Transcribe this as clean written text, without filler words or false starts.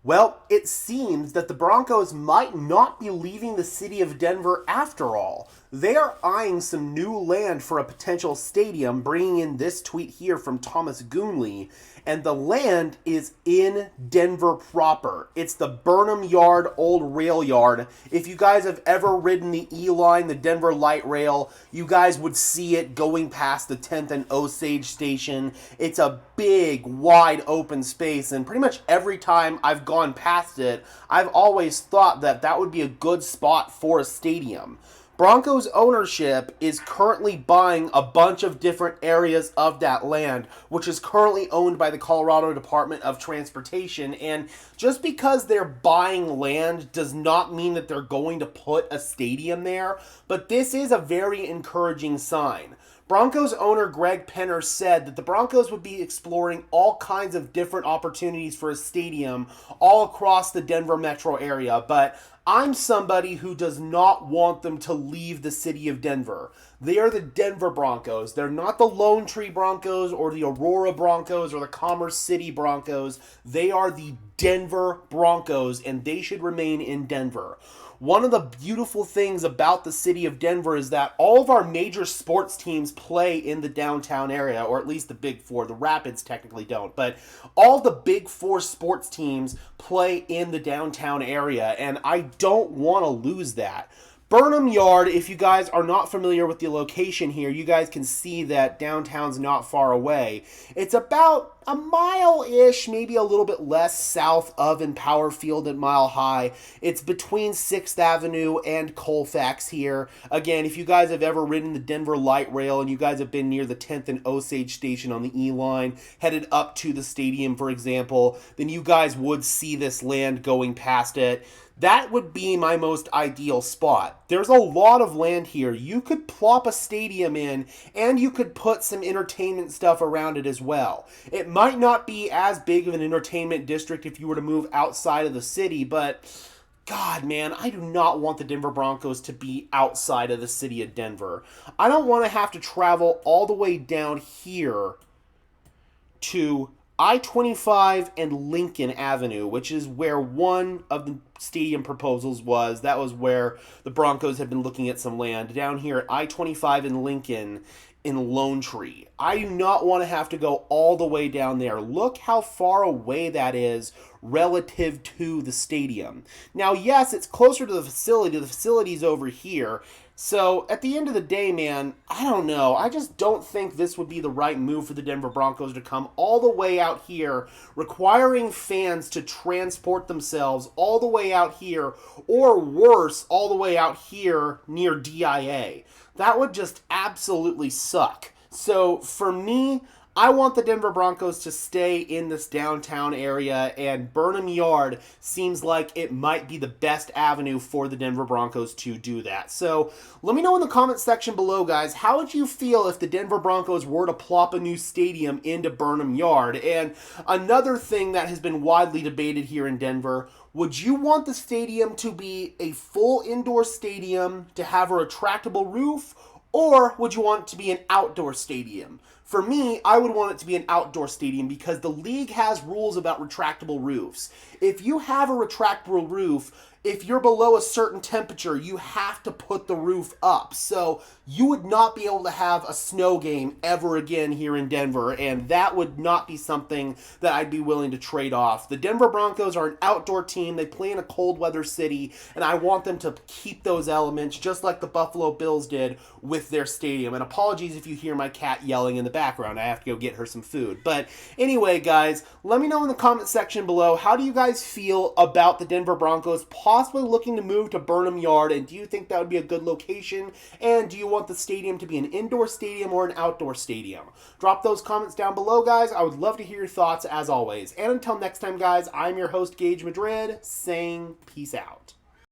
Well, it seems that the Broncos might not be leaving the city of Denver after all. They are eyeing some new land for a potential stadium, bringing in this tweet here from Thomas Goonley. And the land is in Denver proper. It's the Burnham Yard Old Rail Yard. If you guys have ever ridden the E line, the Denver Light Rail, you guys would see it going past the 10th and Osage station. It's a big, wide open space, and pretty much every time I've gone past it, I've always thought that that would be a good spot for a stadium. Broncos ownership is currently buying a bunch of different areas of that land, which is currently owned by the Colorado Department of Transportation. And just because they're buying land does not mean that they're going to put a stadium there, but this is a very encouraging sign. Broncos owner Greg Penner said that the Broncos would be exploring all kinds of different opportunities for a stadium all across the Denver metro area, but I'm somebody who does not want them to leave the city of Denver. They are the Denver Broncos. They're not the Lone Tree Broncos or the Aurora Broncos or the Commerce City Broncos. They are the Denver Broncos, and they should remain in Denver. One of the beautiful things about the city of Denver is that all of our major sports teams play in the downtown area, or at least the Big Four. The Rapids technically don't, but all the Big Four sports teams play in the downtown area, and I don't want to lose that. Burnham Yard, if you guys are not familiar with the location here, you guys can see that downtown's not far away. It's about a mile-ish, maybe a little bit less south of Empower Field at Mile High. It's between 6th Avenue and Colfax here. Again, if you guys have ever ridden the Denver Light Rail and you guys have been near the 10th and Osage station on the E line, headed up to the stadium, for example, then you guys would see this land going past it. That would be my most ideal spot. There's a lot of land here. You could plop a stadium in, and you could put some entertainment stuff around it as well. It might not be as big of an entertainment district if you were to move outside of the city, but God, man, I do not want the Denver Broncos to be outside of the city of Denver. I don't want to have to travel all the way down here to I-25 and Lincoln Avenue, which is where one of the stadium proposals was. That was where the Broncos had been looking at some land. Down here at I-25 and Lincoln in Lone Tree. I do not want to have to go all the way down there. Look how far away that is relative to the stadium. Now, yes, it's closer to the facility. The facility's over here. So, at the end of the day, man, I don't know. I just don't think this would be the right move for the Denver Broncos to come all the way out here, requiring fans to transport themselves all the way out here, or worse, all the way out here near DIA. That would just absolutely suck. So, for me, I want the Denver Broncos to stay in this downtown area, and Burnham Yard seems like it might be the best avenue for the Denver Broncos to do that. So let me know in the comment section below, guys, how would you feel if the Denver Broncos were to plop a new stadium into Burnham Yard? And another thing that has been widely debated here in Denver, would you want the stadium to be a full indoor stadium to have a retractable roof, or would you want it to be an outdoor stadium? For me, I would want it to be an outdoor stadium because the league has rules about retractable roofs. If you have a retractable roof, if you're below a certain temperature, you have to put the roof up. So you would not be able to have a snow game ever again here in Denver, and that would not be something that I'd be willing to trade off. The Denver Broncos are an outdoor team. They play in a cold weather city, and I want them to keep those elements just like the Buffalo Bills did with their stadium. And apologies if you hear my cat yelling in the background. I have to go get her some food. But anyway, guys, let me know in the comment section below, how do you guys feel about the Denver Broncos possibly looking to move to Burnham Yard, and do you think that would be a good location? And do you want the stadium to be an indoor stadium or an outdoor stadium? Drop those comments down below, guys. I would love to hear your thoughts as always. And until next time, guys, I'm your host, Gage Madrid, saying peace out.